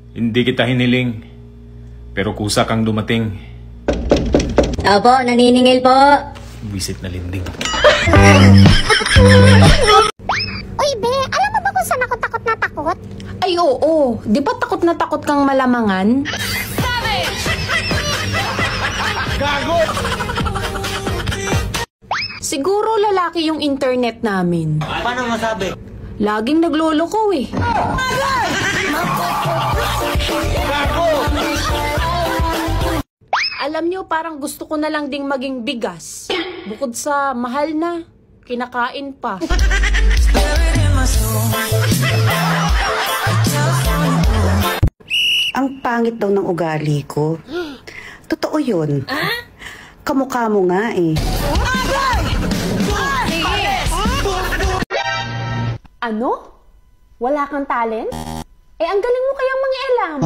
Hindi kita hiniling, pero kusa kang dumating. Opo, naniningil po. Wisit na linding. Uy, be, alam mo ba kung saan ako takot na takot? Ay, oo. Di ba takot na takot kang malamangan? Gago! Siguro lalaki yung internet namin. Paano masabi? Laging nagloloko eh. Alam nyo, parang gusto ko na lang ding maging bigas. Bukod sa mahal na, kinakain pa. Ang pangit daw ng ugali ko. Totoo yun. Kamukha mo nga eh. Ano? Wala kang talent? Eh, ang galing mo kayang mangialam.